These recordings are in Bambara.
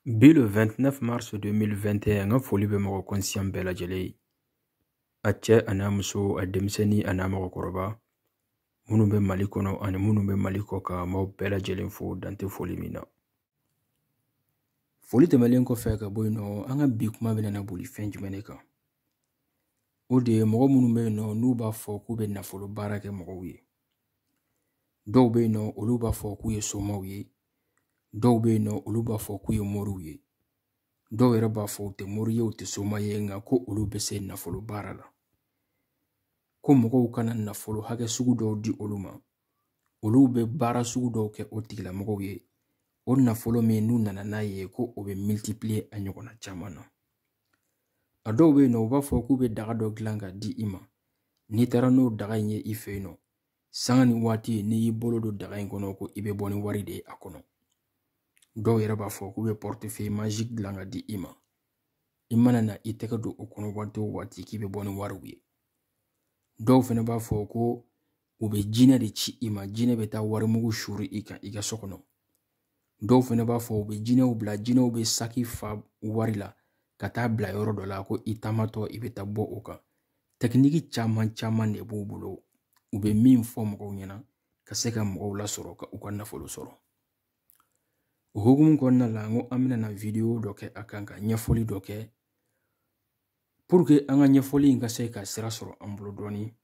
Bi le 29 mars 2021 nga foli be mɔgɔ kɔnsiyan bɛɛ lajɛlen a cɛ an'a muso a denmisɛnnin an'a mɔgɔkɔrɔba minnu be Mali kɔnɔ ani minnu be Mali kɔ kan m'aw bɛɛ lajɛlen fo dante foli min na. Foli tɛmɛlen kɔfɛ ka bɔ yen nɔ an ka bi kuma bɛna boli fɛn jumɛn de kan. O de ye mɔgɔ minnu be yen nɔ n'u b'a fɔ k'u be nafolo baara kɛ mɔgɔw ye. Dɔw be yen nɔ olu b'a fɔ k'u ye somaw ye. Dɔw be yen nɔ olu b'a fɔ k'u ye moriw ye. Dɔw yɛrɛ b'a fɔ u tɛ mori ye u tɛ soma ye nka ko olu bɛ se nafolo baara la. Ko mɔgɔw kana nafolo hakɛ sugu dɔw di olu ma. Olu bɛ baara sugu dɔw kɛ o tigilamɔgɔw ye. O nafolo min n'u nana n'a ye ko o bɛ multiplier a ɲɔgɔnna caman na. A dɔw be yen nɔ u b'a fɔ k'u bɛ daga dɔ dilan ka di i ma. N'i taara n'o daga in ye i fɛ yen nɔ, sanga ni waati n'i y'i bolo don daga in kɔnɔ ko i bɛ bɔ ni wari de ye a kɔnɔ. Dɔw yɛrɛ b'a fɔ k'u bɛ portefeuille magique dilan ka di i ma. I mana na i tɛgɛ don o kɔnɔ waati o waati k'i bɛ bɔ ni wariw ye. Dɔw fana b'a fɔ ko u bɛ jinɛ de ci i ma, jinɛ bɛ taa warimugu suri i kan i ka so kɔnɔ. Dɔw fana b'a fɔ u bɛ jinɛw bila, jinɛw bɛ saki fa wari la ka taa bila yɔrɔ dɔ la ko i taamatɔ i bɛ taa bɔ o kan. Technique caman caman de b'u bolo. U bɛ min fɔ mɔgɔw ɲɛna ka se ka mɔgɔw lasɔrɔ ka u ka nafolo sɔrɔ. O hukumu kɔnɔna la n ko an bɛna video dɔ kɛ a kan ka ɲɛfɔli dɔ kɛ pour que an ka ɲɛfɔli in ka se ka sira sɔrɔ an bolo dɔɔni.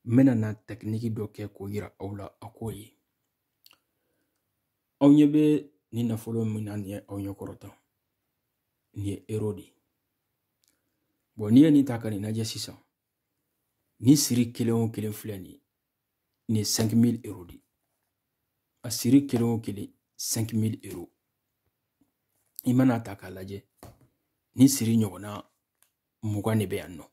N bɛna na technique dɔ kɛ k'o yira aw la a k'o ye. Aw ɲɛ bɛ ni nafolo min na nin ye aw ɲɛ kɔrɔ tan. Nin ye euro de. Bon n'i ye nin ta ka nin lajɛ sisan. Ni siri kelen o kelen filɛ nin ye. Nin ye 5000 euros de. A siri kelen o kelen 5000 euros. I mana ta k'a lajɛ. Ni siri ɲɔgɔnna 20 de bɛ yan nɔ.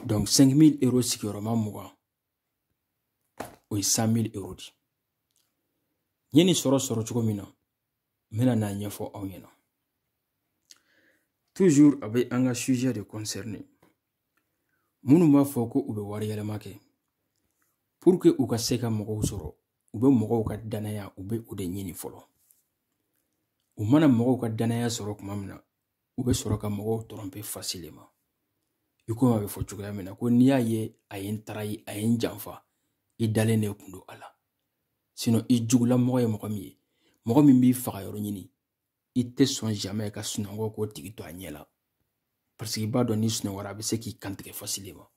Donc 5000 euros sigiyɔrɔma 20 o ye 100000 euros de. N ye nin sɔrɔ cogo min na, n bɛna n'a ɲɛfɔ aw ɲɛna. Toujours a bɛ an ka sujet de concerné. Minnu b'a fɔ ko u bɛ wari yɛlɛma kɛ. Pour que u ka se ka mɔgɔw sɔrɔ, u bɛ mɔgɔw ka danaya u bɛ o de ɲini fɔlɔ. U mana mɔgɔw ka danaya sɔrɔ tuma min na, u bɛ sɔrɔ ka mɔgɔw tromper facilement. I komi a bɛ fɔ cogoya min na ko n'i y'a ye a ye n tarayi, a ye n janfa, i dalen de kun don a la. Sinon i jugulamɔgɔ ye mɔgɔ min ye, mɔgɔ min b'i faga yɔrɔ ɲini, i tɛ sɔn jamais ka sunɔgɔ k'o tigi to a ɲɛ la. Parce que i b'a dɔn ni sunɔgɔra a bɛ se k'i kantigɛ facilement.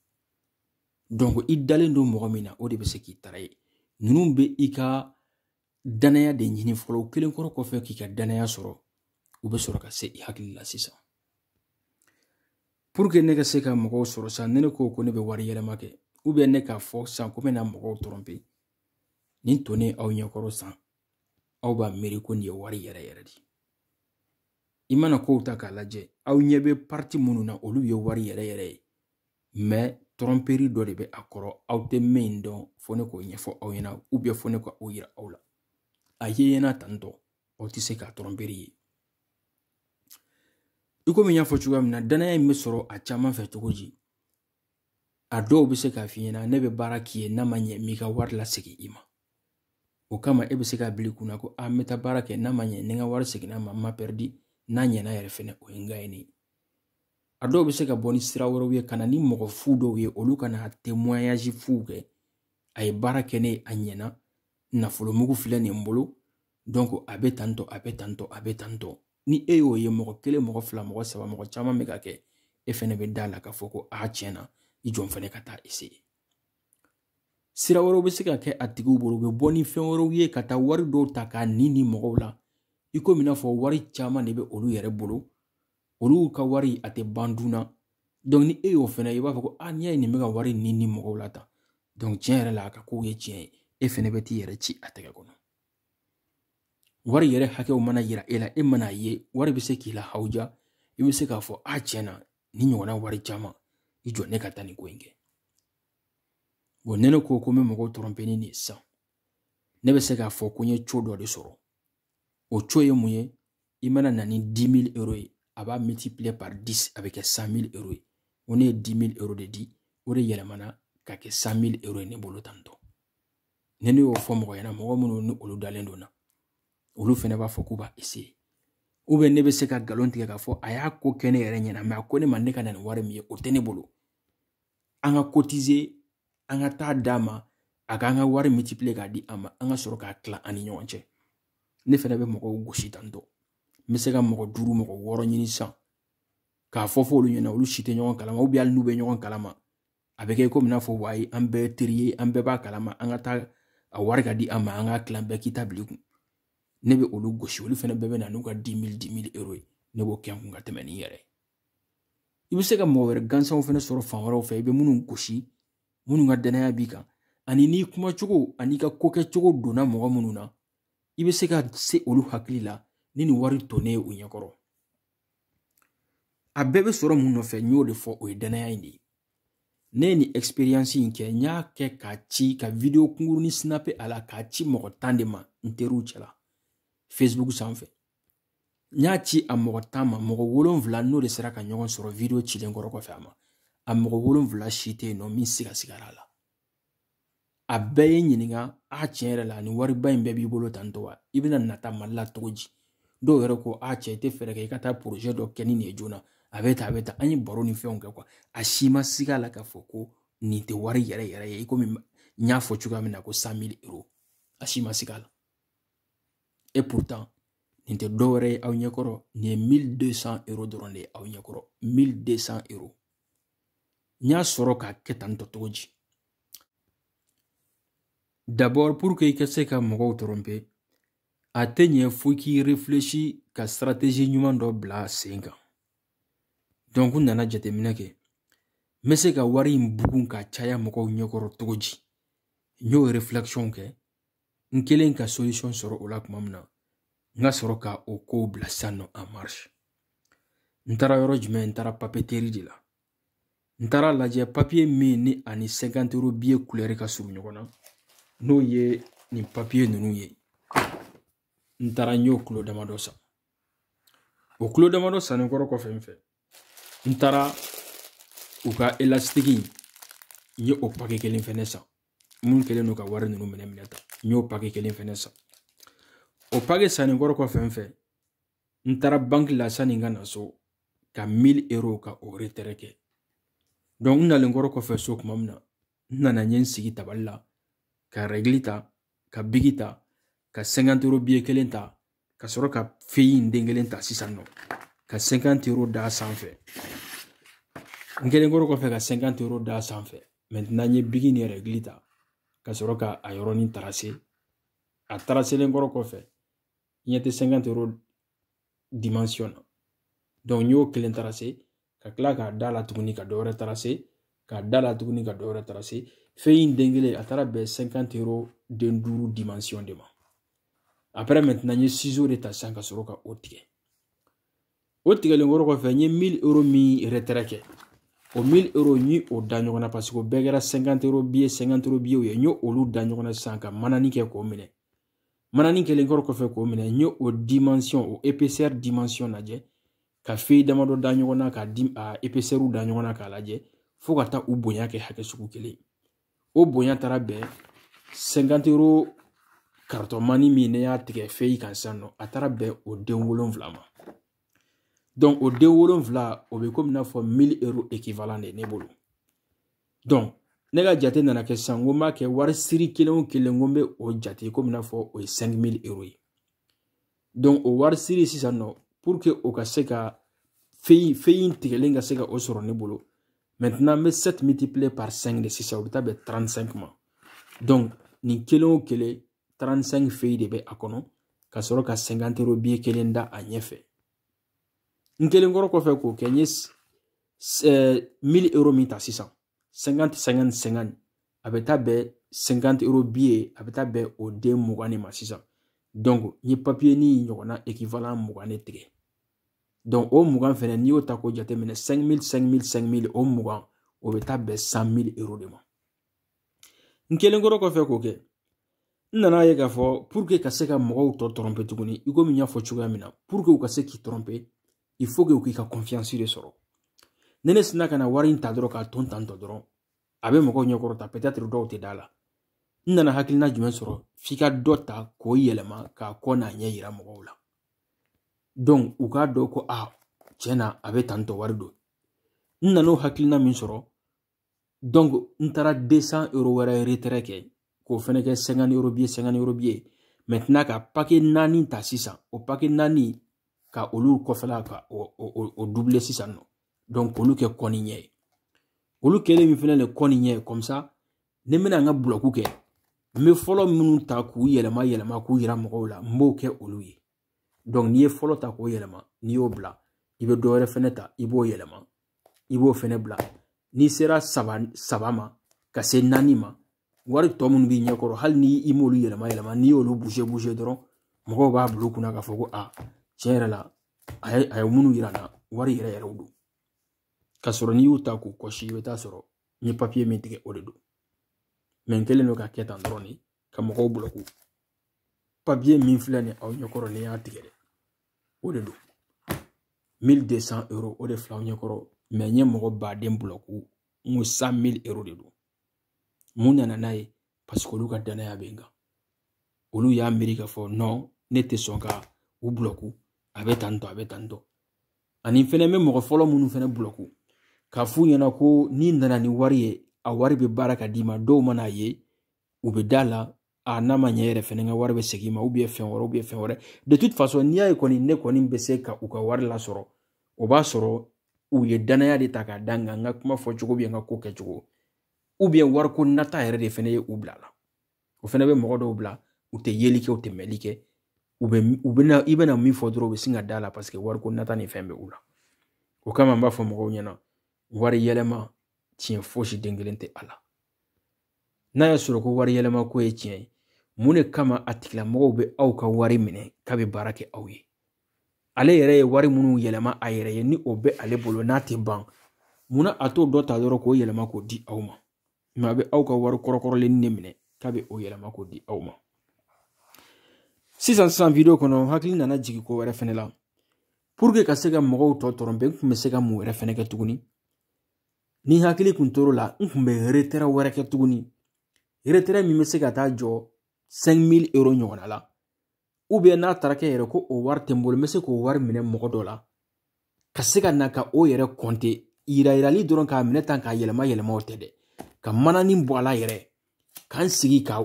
Donc i dalen don mɔgɔ min na o de bɛ se k'i tara ye. Ninnu bɛ i ka danaya de ɲini fɔlɔ, u kelen kɔrɔ kɔfɛ k'i ka danaya sɔrɔ, u bɛ sɔrɔ ka se i hakili la sisan. Pour que ne ka se ka mɔgɔw sɔrɔ san, ne ko ne bɛ wari yɛlɛma kɛ, ou bien ne k'a fɔ san ko n bɛna mɔgɔw tromper. Nin tonnen aw ɲɛkɔrɔ san, aw b'a miiri ko nin ye wari yɛrɛ yɛrɛ de. I mana kow ta k'a lajɛ, aw ɲɛ bɛ parti minnu na olu ye wari yɛrɛ yɛrɛ ye. Mais tromperie dɔ de bɛ a kɔrɔ, aw tɛ min dɔn fo ne k'o ɲɛfɔ aw ɲɛna, ou bien fo ne ka o yira aw la. A ye ɲɛna tantɔ, aw tɛ se ka tromperie ye. I komi n y'a fɔ cogoya min na, danaya in bɛ sɔrɔ a caman fɛ cogo di? A dɔw bɛ se k'a f'i ɲɛna ne bɛ baara k'i ye n'a ma ɲɛ n b'i ka wari lasegin i ma. O kama e bɛ se k'a bila i kunna ko n bɛ taa baara kɛ n'a ma ɲɛ ni n ka wari seginna ma n ma perdu, n'a ɲɛna yɛrɛ fɛnɛ o ye n gagné ye. A dɔw bɛ se ka bɔ ni sira wɛrɛw ye ka na ni mɔgɔ fu dɔw ye olu kana témoignage fu kɛ. A ye baara kɛ ne a ɲɛna, nafolo mugu filɛ nin n bolo, donc a bɛ tantɔ, a bɛ tantɔ, a bɛ tantɔ. Ni e y'o ye mɔgɔ kelen, mɔgɔ fila, mɔgɔ saba, mɔgɔ caman bɛ ka kɛ, e fɛnɛ bɛ da la k'a fɔ ko tiɲɛna, i jɔn fɛnɛ ka taa essayer. Sira wɛrɛw bɛ se ka kɛ a tigiw bolo, u bɛ bɔ ni fɛn wɛrɛw ye ka taa wari dɔw ta k'a ni mɔgɔw la. I komi i n'a fɔ wari caman de bɛ olu yɛrɛ bolo, olu ka wari a tɛ ban dun. Donc ni e y'o fɛnɛ i b'a fɔ ko n'i y'a ye nin bɛ ka wari ni mɔgɔw la tan, donc tiɲɛ yɛrɛ la a ka kow ye tiɲɛ ye, e fɛnɛ bɛ t'i yɛrɛ ci a tɛgɛ kɔnɔ. Wari yɛrɛ hakɛw mana yira e la, e mana ye wari bɛ se k'i la hawuja, i bɛ se k'a fɔ tiɲɛna ni ɲɔgɔnna wari caman, i jɔ ne ka taa nin ko in kɛ. Bon ne ko ko n bɛ mɔgɔw tromper ni nin ye sisan, ne bɛ se k'a fɔ ko n ye co dɔ de sɔrɔ. O co ye mun ye? I mana na ni 10 000 euros ye, a b'a multiplier par 10 a bɛ kɛ 100 000 euros ye. O ne ye 10 000 euros de di, o de yɛlɛmana ka kɛ 100 000 euros ye ne bolo tantɔ. Ne y'o fɔ mɔgɔ ɲɛna, mɔgɔ minnu ni olu dalen don na, olu fɛnɛ b'a fɔ k'u b'a essayer. ou bien ne bɛ se ka galon tigɛ k'a fɔ a y'a ko kɛ ne yɛrɛ ɲɛna mais a ko ne ma ne ka na nin wari min ye o tɛ ne bolo an ka cotiser an ka taa d'a ma a k'an ka wari multiplier k'a di a ma an ka sɔrɔ k'a tila an ni ɲɔgɔn cɛ ne fana bɛ mɔgɔw gosi tantɔ n bɛ se ka mɔgɔ 5 mɔgɔ 6 ɲini sisan k'a fɔ olu ɲɛna olu si tɛ ɲɔgɔn kalama ou bien hali n'u bɛ ɲɔgɔn kalama a bɛ kɛ komi n'a fɔ wayi an bɛɛ teri ye an bɛɛ b'a kalama an ka taa a wari ka di an ma an k'a tila bɛɛ k'i ta bila i kun ne bɛ olu gosi olu fana bɛɛ bɛ na n'u ka 10 000 euros ye ne b'o kɛ n kun ka tɛmɛ ni yɛrɛ i bɛ se ka mɔgɔ wɛrɛ gansanw fana sɔrɔ fan wɛrɛw fɛ i bɛ minnu gosi minnu ka danaya b'i kan ani n'i kuma cogo ani ka ko kɛ cogo donna mɔgɔ minnu na i bɛ se ka se olu hakili la ni nin wari tonnen ye u ɲɛkɔrɔ a bɛɛ bɛ sɔrɔ mun nɔfɛ n y'o de fɔ o ye danaya in de ye ne ye nin experience in kɛ n y'a kɛ k'a ci ka video kunkurunin snapper a la k'a ci mɔgɔ 10 de ma n teriw cɛla Facebook sanfɛ n y'a ci a mɔgɔ 10 ma mɔgɔ 7 n'o de sera ka ɲɔgɔn sɔrɔ video cilen kɔrɔ kɔfɛ a ma a mɔgɔ 7 si tɛ yen nɔ min sigasigara a la a bɛɛ ye ɲininka a tiɲɛ yɛrɛ la nin wariba in bɛɛ b'i bolo tantɔ wa i bɛna nata Mali la cogo di dɔw yɛrɛ ko a cɛ i tɛ fɛɛrɛ kɛ i ka taa projet dɔ kɛ ni nin ye joona a bɛ ta an ye baro ni fɛnw kɛ quoi a si ma siga la k'a fɔ ko nin tɛ wari yɛrɛ yɛrɛ ye i komi n y'a fɔ cogoya min na ko 100 000 euros a si ma siga la et pourtant nin tɛ dɔ wɛrɛ ye aw ɲɛkɔrɔ nin ye 1200 euros dɔrɔn de ye aw ɲɛkɔrɔ 1200 euros n y'a sɔrɔ k'a kɛ tantɔ cogo di d'abord pour que i ka se ka mɔgɔw tromper a tɛ ɲɛ fo k'i réfléchir ka stratégie ɲuman dɔ bila sen kan donc n nana jateminɛ kɛ n bɛ se ka wari in bugun ka caya mɔgɔw ɲɛkɔrɔ cogo di n y'o réflexion kɛ n kelen ka solution sɔrɔ o la tuma min na n ka sɔrɔ ka o kow bila sisan nɔ en marche n taara yɔrɔ jumɛn n taara papeterie de la n taara lajɛ papier min ni ani 50 euros billet couleur ka surun ɲɔgɔn na n'o ye nin papier ninnu ye n taara n y'o kilo damadɔ san o kilo damadɔ sannen kɔrɔ kɔfɛ n fɛ n taara u ka élastique n ye o paquet kelen fɛnɛ san mun kelen don ka wari ninnu minɛ ta n y'o paquet kelen fɛnɛ san o paquet sannen kɔrɔ kɔfɛ n fɛ n taara banque la sani n ka na so ka 1000 euros ka o retrait kɛ donc n nalen kɔrɔ kɔfɛ so tuma min na n nana n ye n sigi tabali la ka règle ta ka bigi ta ka 50 euros billet kelen ta ka sɔrɔ ka feuille in den kelen ta sisan nɔ ka 50 euros da sanfɛ n kelen kɔrɔ kɔfɛ ka 50 euros da sanfɛ maintenant n ye bigi ni règle ta ka sɔrɔ ka a yɔrɔnin tracer a tracelen kɔrɔ kɔfɛ n ɲɛ tɛ 50 euros dimension na donc n y'o kelen tracer ka tila k'a da la tuguni ka dɔ wɛrɛ tracer k'a da la tuguni ka dɔ wɛrɛ tracer feuille in den kelen a taara bɛn 50 euros den 5 dimension de ma après maintenant n ye ciseau de ta sisan ka sɔrɔ ka o tigɛ o tigɛlen kɔrɔ kɔfɛ n ye 1000 euros min retrait kɛ o 1000 euros n ye o da ɲɔgɔn na parce que o bɛɛ kɛra 50 euros billet 50 euros billet ye n ye olu da ɲɔgɔn na sisan ka manani kɛ k'o minɛ manani kɛlen kɔrɔ kɔfɛ k'o minɛ n ye o dimension o épaisseur dimension lajɛ ka feuille damadɔ da ɲɔgɔn na ka épaisseur da ɲɔgɔn na k'a lajɛ fo ka taa u bonya kɛ hakɛ sugu kelen o bonya taara bɛn 50 euros carton mani min ne y'a tigɛ feuille kan sisan nɔ a taara bɛn o den 7 ma donc o den 7 o bɛ komi n'a fɔ 1000 euros équivalent de ne bolo donc ne ka jate nana kɛ sisan n ko n b'a kɛ wari siri kelen o kelen n ko n bɛ o jate komi n'a fɔ o ye 5000 euros ye donc o wari siri sisan nɔ pour que o ka se ka feuille in tigɛlen ka se ka o sɔrɔ ne bolo maintenant n bɛ 7 multiplié par 5 de sisan o bɛ taa bɛn 35 ma donc nin kelen o kelen 35 feuilles de bɛ a kɔnɔ ka sɔrɔ ka 50 euros billet kelen da a ɲɛfɛ n kelen kɔrɔ kɔfɛ k'o kɛ n ye 1000 euros min ta sisan 50 50 50 a bɛ taa bɛn 50 euros billet a bɛ taa bɛn o den 20 de ma sisan donc n ye papier ni ɲɔgɔnna équivalent 20 de tigɛ donc o 20 fɛnɛ n'i y'o ta k'o jateminɛ 5000 5000 5000 o 20 o bɛ taa bɛn 100 000 euros de ma n kelen kɔrɔ kɔfɛ k'o kɛ n nana ye k'a fɔ pour que ka se ka mɔgɔw tɔ tromper tuguni i komi n y'a fɔ cogoya min na pour que u ka se k'i tromper il faut que u k'i ka confiance de sɔrɔ ne ne sina ka na wari in ta dɔrɔn k'a ton tantɔ dɔrɔn a bɛ mɔgɔw ɲɛkɔrɔ ta peut-être dɔw tɛ da la n nana hakilina jumɛn sɔrɔ f'i ka dɔ ta k'o yɛlɛma k'a kɔ n'a ɲɛ yira mɔgɔw la donc u k'a dɔn ko tiɲɛ na a bɛ tantɔ wari don n nan'o hakilina min sɔrɔ donc n taara 200 € wɛrɛ retrait kɛ k'o fɛnɛ kɛ 50 € billet maintenant ka paquet 4 ta sisan o paquet 4 ka olu kɔfɛla ka o doubler sisan nɔ donc olu kɛ kɔni ɲɛ ye olu kɛlen min fɛnɛ le kɔni ɲɛ comme ça ne bɛna n ka bloc kɛ n bɛ fɔlɔ minnu ta k'u yɛlɛma k'u yira mɔgɔw la n b'o kɛ olu ye donc n'i ye fɔlɔ ta k'o yɛlɛma n'i y'o bila i bɛ dɔ wɛrɛ fɛnɛ ta i b'o yɛlɛma i b'o fɛnɛ bila n'i sera saba ma ka se 4 ma wari tɔ minnu b'i ɲɛkɔrɔ hali ni i m'olu yɛlɛma n'i y'olu bouger dɔrɔn mɔgɔw b'a bila u kunna k'a fɔ ko tiɲɛ yɛrɛ la a ye minnu yira n na wari yɛrɛ yɛrɛw don k'a sɔrɔ n'i y'u ta k'u kɔsi i bɛ taa sɔrɔ n ye papier min tigɛ o de don mais n kɛlen don ka kɛ tan dɔrɔn de ka mɔgɔw bloquer papier min filɛ nin aw ɲɛkɔrɔ ni y'a tigɛ dɛ o de don 1200 € o de filɛ aw ɲɛkɔrɔ mais n ye mɔgɔ baden bloquer n ko 100 000 € de don mun nana n'a ye parce que olu ka danaya bɛ n kan olu y'a miiri k'a fɔ non ne tɛ sɔn ka u bloquer a bɛ tantɔ ani fɛnɛ bɛ mɔgɔ fɔlɔ minnu fɛnɛ bloquer k'a f'u ɲɛna ko n'i nana ni wari ye a wari bɛ baara ka d'i ma dɔw mana ye u bɛ da la n'a ma ɲɛ yɛrɛ fɛnɛ ka wari bɛ segin ma ou bien fɛn wɛrɛ de toute façon n'i y'a ye kɔni ne kɔni bɛ se ka u ka wari lasɔrɔ o b'a sɔrɔ u ye danaya de ta k'a da n kan n ka kuma fɔcogo bɛ n ka ko kɛcogo ou bien wariko nata yɛrɛ de fɛnɛ ye u bila la o fɛnɛ bɛ mɔgɔ dɔw bila u tɛ yeli kɛ u tɛ mɛli kɛ i bɛna min fɔ dɔrɔn u bɛ sin ka da la parce que wariko nata ni fɛn bɛ u la o kama n b'a fɔ mɔgɔw ɲɛna wari yɛlɛma tiɲɛ fosi den kelen tɛ a la n'a y'a sɔrɔ ko wari yɛlɛma ko ye tiɲɛ ye mun de kama a tigilamɔgɔw bɛ aw ka wari minɛ k'a bɛ baara kɛ aw ye ale yɛrɛ ye wari minnu yɛlɛma a yɛrɛ ye ni o bɛ ale bolo n'a tɛ ban munna a t'o dɔ ta dɔrɔn k'o yɛlɛma k'o di aw ma mais a bɛ aw ka wari kɔrɔkɔrɔlenni de minɛ k'a bɛ o yɛlɛma k'o di aw ma sisan video kɔnɔ hakili nana jigin ko wɛrɛ fɛnɛ la pour que ka se ka mɔgɔw tɔ tɔrɔnbɛn n tun bɛ se ka mun wɛrɛ fɛnɛ kɛ tuguni ni hakili kun tor'o la n tun bɛ retrait wɛrɛ kɛ tuguni retrait min bɛ se ka taa jɔ 5000 € ɲɔgɔnna la ou bien n'a taara kɛ yɛrɛ ko o wari tɛ n bolo n bɛ se k'o wari minɛ mɔgɔ dɔ la ka se ka na ka o yɛrɛ compter yirayirali dɔrɔn k'a minɛ tan k'a yɛlɛma o tɛ dɛ ka mananin bɔ a la yɛrɛ k'an sigi ka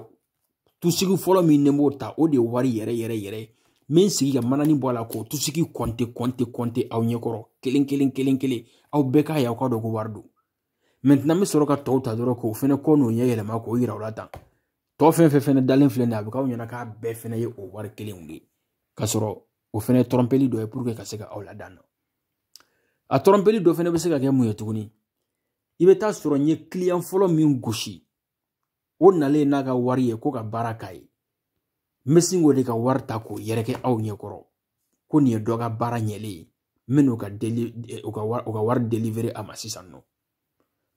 tusigi fɔlɔ min ne b'o ta o de ye wari yɛrɛ min sigi ka mananin bɔ a la k'o tusigi compter aw ɲɛkɔrɔ kelen aw bɛɛ k'a ye aw ka dɔn ko wari don maintenant n bɛ sɔrɔ ka tɔw ta dɔrɔn k'o fɛnɛ kɔ n'o ɲɛ yɛlɛma k'o yira o la tan tɔ fɛn fɛn fɛnɛ dalen filɛ nin ye a bɛ k'aw ɲɛna k'a bɛɛ fɛnɛ ye o wari kelenw de ye k'a sɔrɔ o fɛnɛ trɔmpeli dɔ ye pour que ka se ka aw ladan na a trɔmpeli dɔ fɛnɛ bɛ se ka kɛ mun ye tuguni i bɛ taa sɔrɔ n ye client fɔlɔ min gosi o nalen n'a ka wari ye ko ka baara k'a ye n bɛ sin k'o de ka wari ta k'o yɛrɛkɛ aw ɲɛkɔrɔ ko nin ye dɔ ka baara ɲɛlen ye n bɛ n'o ka wari délivrer a ma sisan nɔ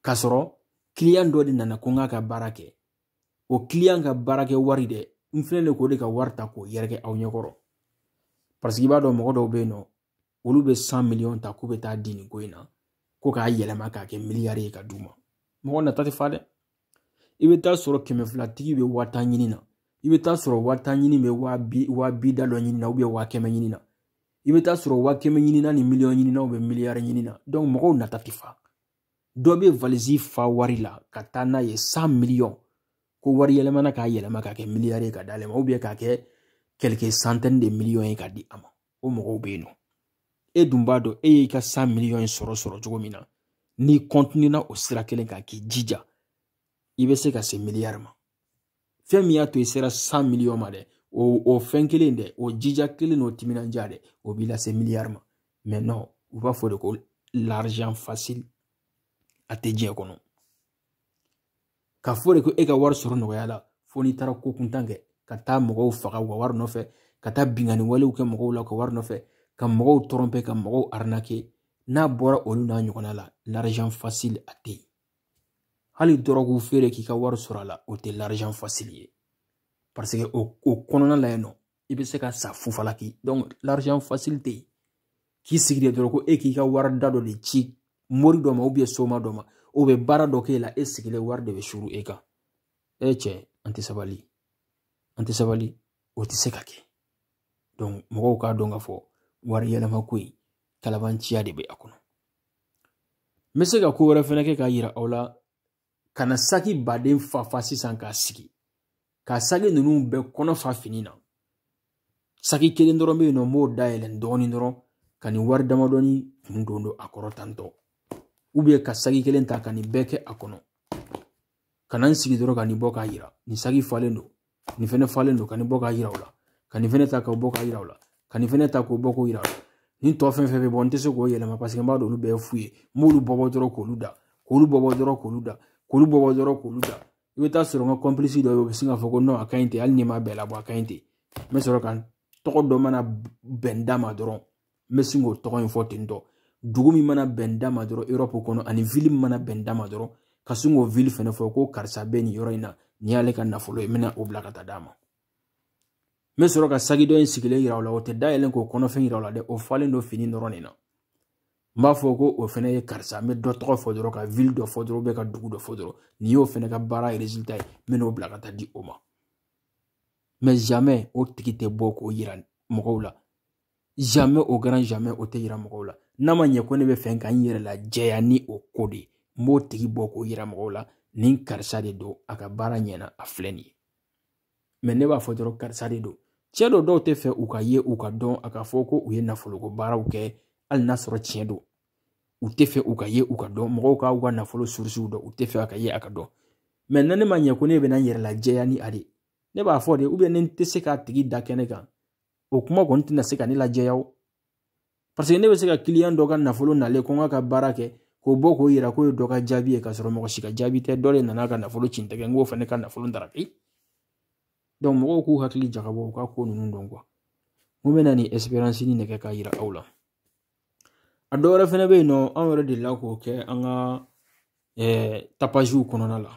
k'a sɔrɔ client dɔ de nana ko n k'a ka baara kɛ o client ka baara kɛ wari dɛ n filɛ de k'o de ka wari ta k'o yɛrɛkɛ aw ɲɛkɔrɔ parce que i b'a dɔn mɔgɔ dɔw bɛ yen nɔ olu bɛ 100 millions ta k'u bɛ taa di nin ko in na ko k'a yɛlɛma k'a kɛ miliyari ye ka d'u ma mɔgɔ nata tɛ fa dɛ i bɛ taa sɔrɔ 200 tigi bɛ 1000 ɲini na i bɛ taa sɔrɔ 1000 ɲini bɛ 200 da dɔ ɲini na ou bien 100 ɲini na i bɛ taa sɔrɔ 100 ɲini na ni miliyɔn ɲini na ou bien miliyari ɲini na donc mɔgɔw nata tɛ fa dɔ bɛ valise fa wari la ka taa n'a ye 100 millions ko wari yɛlɛmana k'a yɛlɛma k'a kɛ miliyari ye ka d'ale ma ou bien k'a kɛ quelques centaines de millions ye ka di a ma o mɔgɔw bɛ yen nɔ e dun b'a dɔn e y'i ka 100 millions sɔrɔ cogo min na n'i continuera o sira kelen kan k'i jija i bɛ se ka se miliyari ma fɛn min y'a to i sera 100 millions ma dɛ o fɛn kelen dɛ o jija kelen n'o timinanja dɛ o b'i lase miliyari ma mais non u b'a fɔ de ko l'argent facile a tɛ diɲɛ kɔnɔ k'a fɔ de ko e ka wari sɔrɔ nɔgɔya la fo n'i taara ko kuntan kɛ ka taa mɔgɔw faga u ka wari nɔfɛ ka taa bingani walew kɛ mɔgɔw la u ka wari nɔfɛ ka mɔgɔw tromper ka mɔgɔw arnaquer n'a bɔra olu n'a ɲɔgɔnna la l'argent facile a tɛ yen hali dɔrɔgu feere k'i ka wari sɔrɔ a la o tɛ l'argent facile ye parce que o kɔnɔna la yen nɔ i bɛ se ka sa fufalaki donc l'argent facile tɛ yen k'i sigi de dɔrɔn ko e k'i ka wari da dɔ de ci mori dɔ ma ou bien soma dɔ ma o bɛ baara dɔ k'e la e sigilen wari de bɛ suru e kan e cɛ an tɛ sabali o tɛ se ka kɛ donc mɔgɔw k'a dɔn k'a fɔ wari yɛlɛma ko in kalabanciya de bɛ a kɔnɔ. N bɛ se ka ko wɛrɛ fɛnɛ kɛ k'a yira aw la ka na saki baden fa sisan k'a sigi ka saki ninnu bɛɛ kɔnɔ fa fini na. Saki kelen dɔrɔn bɛ yen nɔ m'o dayɛlɛ dɔɔnin dɔrɔn ka nin wari damadɔni kun don a kɔrɔ tantɔ. Ka saki kelen ta ka nin bɛɛ kɛ a kɔnɔ. Ka na n sigi dɔrɔn ka nin bɔ k'a yira. Nin saki falen don. Nin fɛnɛ falen don ka nin bɔ k'a yira aw la. Ka nin fɛnɛ ta k'o bɔ k'a yira aw la. Ka nin fɛnɛ ta k'o bɔ k'o yira aw la. Nin tɔ fɛn fɛn bɛ bɔ n tɛ se k'o yɛlɛma parce que n b'a dɔn olu bɛɛ ye fu ye. N b'olu bɔ dɔrɔn k'olu da. K'olu bɔ dɔrɔn k'olu da. K'olu bɔ dɔrɔn k'olu da. I bɛ taa sɔrɔ n ka complice dɔ ye o bɛ sin k'a fɔ ko non a ka ɲi ten hali n'i m'a bɛɛ labɔ a ka ɲi ten. N bɛ sɔrɔ ka tɔgɔ dɔ mana bɛn da ma dɔrɔn n bɛ sin k'o tɔgɔ in fɔ ten tɔ. Dugu min mana bɛn da ma dɔrɔn Europe kɔnɔ ani ville min mana bɛn da ma dɔrɔn ka sin k'o ville fɛnɛ fɔ ko karisa bɛ nin yɔrɔ in na nin y'ale ka nafolo ye n bɛna o bila ka taa d'a ma. N bɛ sɔrɔ ka saki dɔ in sigilen yira aw la o tɛ dayɛlɛn k'o kɔnɔfɛn yira aw la dɛ o falen don fini dɔrɔn de na. N b'a fɔ ko o fɛnɛ ye karisa n bɛ dɔ tɔgɔ fɔ dɔrɔn ka ville dɔ fɔ dɔrɔn ka dugu dɔ fɔ dɔrɔn nin y'o fɛnɛ ka baara résultat ye n bɛn'o bila ka taa di o ma. Mais jamais o tigi tɛ bɔ k'o yira mɔgɔw la. Jamais au grand jamais o tɛ yira mɔgɔw la. N'a ma ɲɛ ko ne bɛ fɛ ka n yɛrɛ lajɛya ni o ko de ye n b'o tigi bɔ k'o yira mɔgɔw la nin karisa de don a ka baara ɲɛna a filɛ nin ye. Mais ne b'a fɔ dɔrɔn karisa de don. Cɛ dɔw tɛ fɛ u ka ye u ka dɔn a ka fɔ ko u ye nafoloko baaraw kɛ hali n'a sɔrɔ tiɲɛ don. U tɛ fɛ u ka ye u ka dɔn mɔgɔw k'u ka nafolo sources dɔn u tɛ fɛ a ka ye a ka dɔn. Mais ne ma ɲɛ ko ne bɛna n yɛrɛ lajɛya ni a de ne b'a fɔ de ou bien ne tɛ se k'a tigi da kɛnɛ kan o kuma kɔni tɛna se ka ne lajɛya o. Parce que ne bɛ se ka client dɔ ka nafolo nalen ko n ka baara kɛ k'o bɔ k'o yira k'o ye dɔ ka jaabi ye k'a sɔrɔ mɔgɔ si ka jaabi tɛ dɔ de nana ka nafolo cin tɛgɛ n k'o fɛnɛ ka nafolo daraki. Donc mɔgɔw k'u hakili jagabɔ u ka ko ninnu dɔn quoi. N bɛna nin expérience ni de kɛ k'a yira aw la. A dɔ wɛrɛ fɛnɛ bɛ yen nɔ anw yɛrɛ delila k'o kɛ an ka tapagew kɔnɔna la.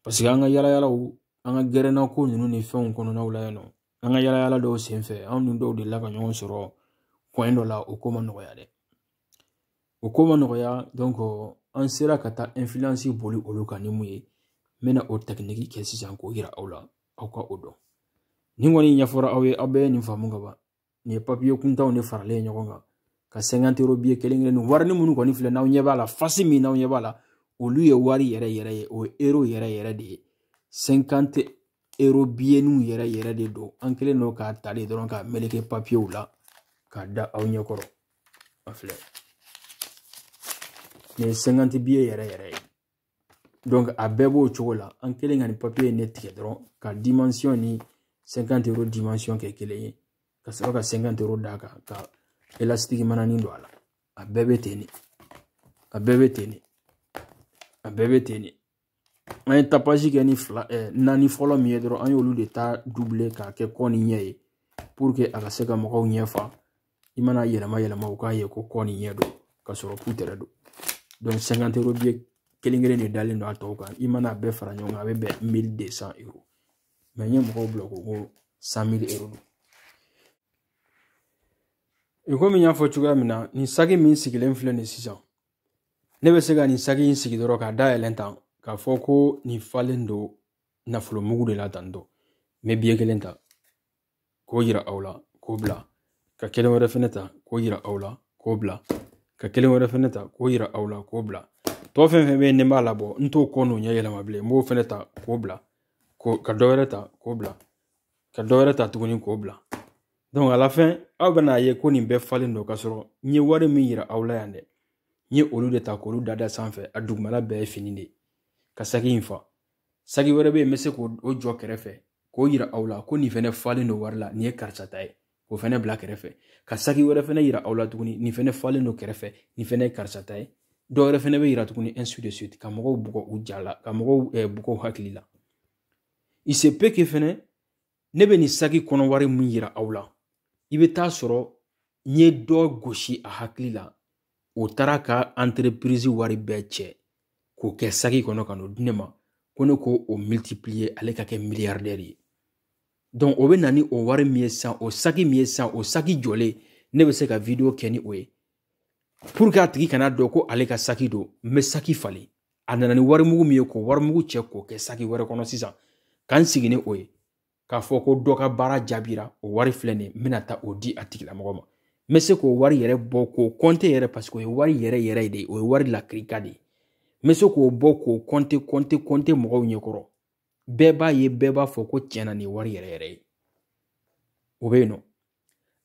Parce que an ka yalayalaw an ka gɛrɛnna ko ninnu ni fɛnw kɔnɔnaw la yan nɔ an ka yalayala dɔw senfɛ anw ni dɔw delila ka ɲɔgɔn sɔrɔ coin dɔ la o ko ma nɔgɔya dɛ. O ko ma nɔgɔya donc an sera ka taa influence boli olu kan ni mun ye n bɛna o technique kɛ sisan k'o yira aw la aw ka o dɔn. Nin kɔni ɲɛfɔra aw ye aw bɛɛ ye nin faamu ka ban. Nin ye papier kuntanw de faralen ɲɔgɔn kan ka 50 € billet kelen kelen nin wari minnu kɔni filɛ n'aw ɲɛ b'a la face min n'aw ɲɛ b'a la olu ye wari yɛrɛ yɛrɛ ye o ye euro yɛrɛ yɛrɛ de ye 50 € billet ninw yɛrɛ yɛrɛ de don an kelen don k'a ta de dɔrɔn k'a meleke papier la k'a da aw ɲɛkɔrɔ a filɛ nin ye 50 billet yɛrɛ yɛrɛ ye donc a bɛɛ b'o cogo la an kelen ka nin papier ne tigɛ dɔrɔn ka dimension ni 50 € dimension kɛ kelen ye ka sɔrɔ ka 50 € d'a kan ka élastique mananin don a la a bɛɛ bɛ ten de a bɛɛ bɛ ten de a bɛɛ bɛ ten de an ye tapage kɛ ni naani fɔlɔ min ye dɔrɔn an y'olu de ta doubler k'a kɛ kɔ ni ɲɛ ye pour que a ka se ka mɔgɔw ɲɛ fa i mana yɛlɛma yɛlɛma u k'a ye ko kɔ ni ɲɛ don ka sɔrɔ poutre don donc 50 € billet kelen kelen de dalen don a tɔw kan i mana a bɛɛ fara ɲɔgɔn kan a bɛ bɛn 1200 €. Mais n ye mɔgɔw bila ko 100 000 € don. Et comme n y'a fɔ cogoya min na nin saki min sigilen filɛ nin sisan ne bɛ se ka nin saki in sigi dɔrɔn k'a dayɛlɛn tan k'a fɔ ko nin falen don nafolo mugu de la tantɔ n bɛ billet kelen ta k'o yira aw la k'o bila ka kelen wɛrɛ fɛnɛ ta k'o yira aw la k'o bila ka kelen wɛrɛ fɛnɛ ta k'o yira aw la k'o bila tɔ fɛn fɛn bɛ yen ne b'a labɔ n t'o kɔ n'o ɲɛ yɛlɛma bilen n b'o fɛnɛ ta k'o bila ka dɔ wɛrɛ ta k'o bila ka dɔ wɛrɛ ta tuguni k'o bila donc à la fin aw bɛna ye ko nin bɛɛ falen don ka sɔrɔ n ye wari min yira aw la yan dɛ n ye olu de ta k'olu dada sanfɛ a dugumala bɛɛ ye fini de ka saki in fa saki wɛrɛ bɛ yen n bɛ se k'o jɔ kɛrɛfɛ k'o yira aw la ko nin fɛnɛ falen don wari la nin ye karisa ta ye k'o fɛnɛ bila kɛrɛfɛ ka saki wɛrɛ fɛnɛ yira aw la tuguni nin fɛnɛ falen don kɛrɛfɛ nin fɛnɛ ye karisa ta ye dɔ wɛrɛ fɛnɛ bɛ yira tuguni ainsi de suite ka mɔgɔw bugɔ u ja la ka mɔgɔw bugɔ hakili la il se peut que fɛnɛ ne bɛ nin saki kɔnɔ wari min yira aw la i bɛ taa sɔrɔ n ye dɔ gosi a hakili la o taara ka entreprise wari bɛɛ cɛ k'o kɛ saki kɔnɔ ka n'o di ne ma ko ne ko o multiplier ale ka kɛ milliardaire ye donc o bɛ na ni o wari min ye sisan o saki min ye sisan o saki jɔlen ne bɛ se ka video kɛ ni o ye pour que a tigi kana dɔn ko ale ka saki don n bɛ saki falen a nana ni wari mugu min ye k'o wari mugu cɛ k'o kɛ saki wɛrɛ kɔnɔ sisan k'an sigi ni o ye k'a fɔ ko dɔ ka baara jaabira o wari filɛ nin ye n bɛna taa o di a tigilamɔgɔ ma me se ko wari yere bɔ ko compte yere parce que o ye wari yere yere de o ye wari la krika de me se ko bɔ ko compte mɔgɔw ɲɛkɔrɔ bɛɛ b'a ye bɛɛ b'a fɔ ko tiɲɛna ni wari yɛrɛ yɛrɛ ye o bɛ yen nɔ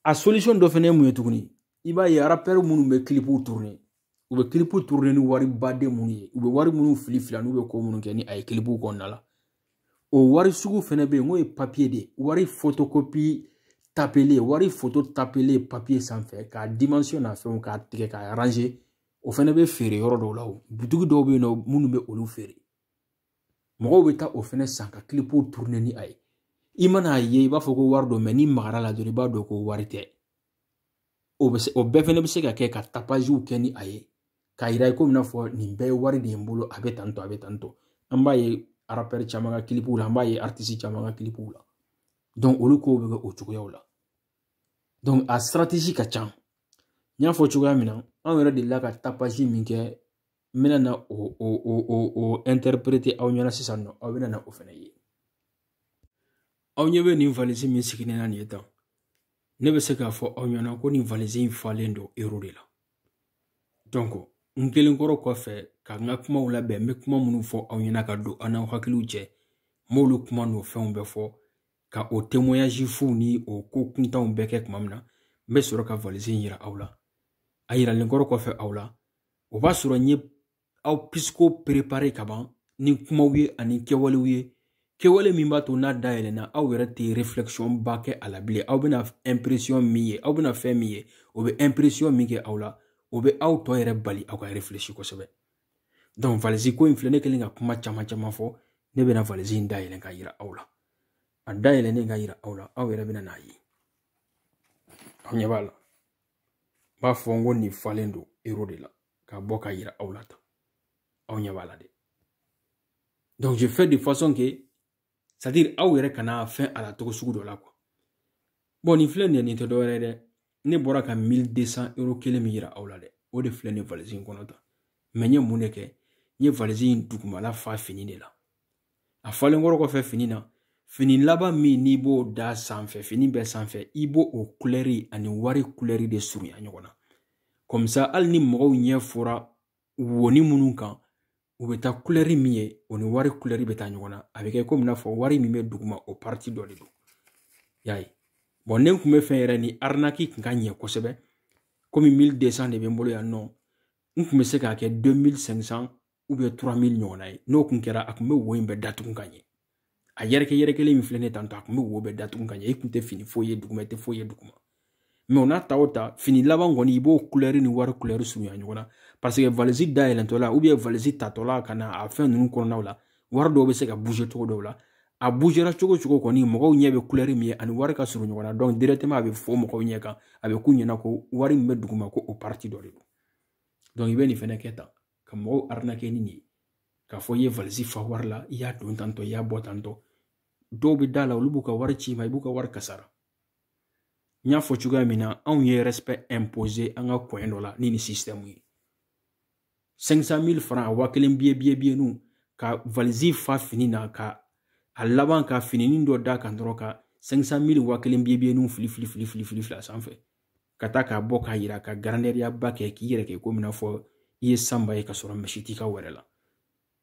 a solution dɔ fɛnɛ ye mun ye tuguni i b'a ye rappeur minnu bɛ clipw tourner u bɛ clipw tourner ni wari baden minnu ye u bɛ wari minnu fili n'u bɛ ko minnu kɛ ni a ye clipw kɔnɔna la o wari sugu fɛnɛ bɛ yen n'o ye papier de wari photocopie tapele wari photo tapele papier sanfɛ k'a dimension n'a fɛnw k'a tigɛ k'a arranger o fɛnɛ bɛ feere yɔrɔ dɔw la o butigi dɔw bɛ yen nɔ minnu bɛ olu feere mɔgɔw bɛ taa o fɛnɛ san ka clipw tourner ni a ye i mana ye i b'a fɔ ko wari don mais ni magara la dɔrɔn i b'a dɔn ko wari tɛ o bɛɛ fɛnɛ bɛ se ka kɛ ka tapagew kɛ ni a ye k'a yira i ko n'a fɔ nin bɛɛ ye wari de ye n bolo a bɛ tantɔ a bɛ tantɔ an b'a ye rappeur caman ka clipw la an b'a ye artiste caman ka clipw la donc olu kow bɛ kɛ o cogoyaw la donc a stratégie ka ca n y'a fɔ cogoya min na anw yɛrɛ delila ka tapage min kɛ n bɛna na o interpréter aw ɲɛna sisan nɔ aw bɛna na o fɛnɛ ye aw ɲɛ bɛ nin valise min sigilen na nin ye tan ne bɛ se k'a fɔ aw ɲɛna ko nin valise in falen don euro de la donc n kelen kɔrɔ kɔfɛ ka n ka kumaw labɛn n bɛ kuma minnu fɔ aw ɲɛna ka don an n'aw hakiliw cɛ n m'olu kuma n'o fɛnw bɛɛ fɔ ka o témoignage fuw ni o ko kuntanw bɛɛ kɛ tuma min na n bɛ sɔrɔ ka valise in yira aw la a yiralen kɔrɔ kɔfɛ aw la o b'a sɔrɔ n ye aw pisiko préparé ka ban ni kumaw ye ani kɛwalew ye kɛwale min b'a to n'a dayɛlɛnna aw yɛrɛ tɛ réflexion ba kɛ a la bilen aw bɛna impression min ye aw bɛna fɛn min ye o bɛ impression min kɛ aw la o bɛ aw tɔ yɛrɛ bali aw ka réfléchir kosɛbɛ donc valise ko in filɛ ne kɛlen ka kuma caman caman fɔ ne bɛna valise in dayɛlɛn ka yira aw la a dayɛlɛnnen ka yira aw la aw yɛrɛ bɛna n'a ye aw ɲɛ b'a la n b'a fɔ n ko nin falen don euro de la ka bɔ ka yira aw la tan aw ɲɛ b'a la dɛ donc je fais de façon que c'est-à-dire aw yɛrɛ kana fɛn a la togo sugu dɔ la quoi bon nin filɛ nin ye nin tɛ dɔwɛrɛ ye dɛ ne bɔra ka 1200 euro kelen min yira aw la dɛ o de filɛ nin valise in kɔnɔ tan mais n ye mun de kɛ n ye valise in dugumala fa fini de la a falen kɔrɔ kɔfɛ fini na fini laban min n'i b'o da sanfɛ fini bɛɛ sanfɛ i b'o o couleur ani wari couleur de surunya ɲɔgɔn na comme ça hali ni mɔgɔw ɲɛ fɔra woni minnu kan u bɛ taa couleur min ye o ni wari couleur bɛ taa ɲɔgɔn na a bɛ kɛ komi n'a fɔ wari min bɛ duguma o parti dɔ de don y'a ye bon ne tun bɛ fɛn yɛrɛ ni arnaque tun ka ɲɛ kosɛbɛ komi 1200 de bɛ n bolo yan nɔ n tun bɛ se k'a kɛ 2500 ou bien 3000 ɲɔgɔnna ye n'o tun kɛra a tun bɛ wo in bɛɛ datugu ka ɲɛ a yɛrɛkɛlen min filɛ ne tantɔ a tun bɛ wo bɛɛ datugu ka ɲɛ i tun tɛ fini foyi ye duguma i tɛ foyi ye duguma mais o n'a ta o ta fini laban kɔni i b'o couleur ni wari couleur surunya ɲɔgɔn na parce que valise dayɛlɛntɔ la ou bien valise tatɔ la ka na a fɛn ninnu kɔnɔnaw la wari dɔw bɛ se ka bouger cogo dɔw la a bougera cogo cogo kɔni mɔgɔw ɲɛ bɛ couleur min ye ani wari ka surun ɲɔgɔn na donc directement a bɛ fɔ mɔgɔw ɲɛ kan a bɛ k'u ɲɛna ko wari min bɛ duguma ko o parti dɔ de don donc i bɛ nin fɛnɛ kɛ tan ka mɔgɔw arnaquer ni nin ye k'a fɔ i ye valise fa wari la i y'a don tantɔ i y'a bɔ tantɔ dɔw bɛ da la olu b'u ka wari ci ma i b'u ka wari kasara n y'a fɔ cogoya min na anw ye respect imposé an ka coin dɔ la ni nin système ye 500 000 francs a 1000 biye nu ka valise fa fini na ka a laban ka fininin dɔ da kan dɔrɔn ka 500 000 1000 biye nu fili a sanfɛ ka taa k'a bɔ k'a yira ka grandeur ba kɛ k'i yɛrɛ kɛ ko min na fɔ i ye sanba ye ka sɔrɔ misi t'i ka wɛrɛ la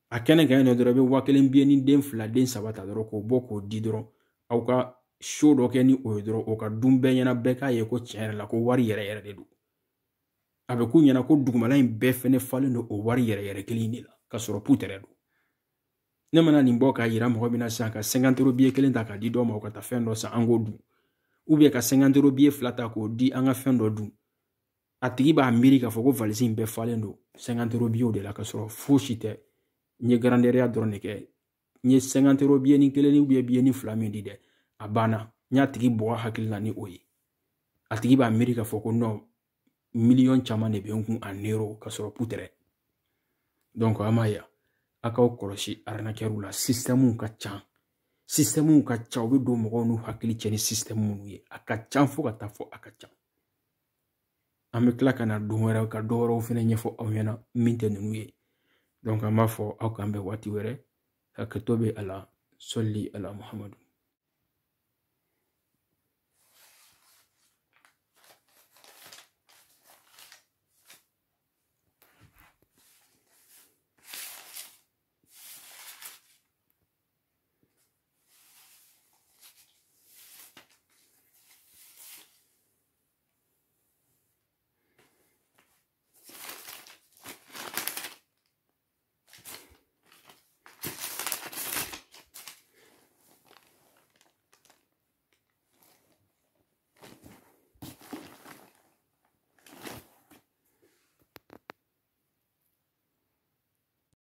a kɛnɛ kan yen nɔ dɔrɔn i bɛ 1000 biye ni den 2 den 3 ta dɔrɔn k'o bɔ k'o di dɔrɔn aw ka show dɔ kɛ ni o ye dɔrɔn o ka dun bɛɛ ɲɛna bɛɛ k'a ye ko tiɲɛ yɛrɛ la ko wari yɛrɛ yɛrɛ de don a bɛ k'u ɲɛna ko dugumala in bɛɛ fɛnɛ falen don o wari yɛrɛ yɛrɛ kelen de la ka sɔrɔ putɛrɛ don ne mana nin bɔ k'a yira mɔgɔ min na sisan ka 50 euro biye kelen ta k'a di dɔw ma o ka taa fɛn dɔ san an k'o dun ou bien ka 50 euro biye 2 ta k'o di an ka fɛn dɔ dun a tigi b'a miiri k'a fɔ ko valise in bɛɛ falen don 50 euro biyew de la ka sɔrɔ fosi tɛ n ye grandeur dɔrɔn de kɛ n ye 50 euro biye ni kelen ni ou bien biye ni 2 min di dɛ a banna n y'a tigi bɔgɔ hakili la ni o ye a tigi b'a miiri k'a fɔ ko non miliyɔn caman de bɛ n kun en euro ka sɔrɔ putɛrɛ donc an m'a ye a k'aw kɔlɔsi arnaqueur la système ka ca système ka ca u bɛ don mɔgɔw n'u hakili cɛ ni système minnu ye a ka ca fo ka taa fɔ a ka ca an bɛ tila ka na don wɛrɛ ka dɔ wɛrɛw fɛnɛ ɲɛfɔ aw ɲɛna min tɛ ninnu ye donc an b'a fɔ aw k'an bɛn waati wɛrɛ hakɛto bɛ a la sɔli ala muhamadu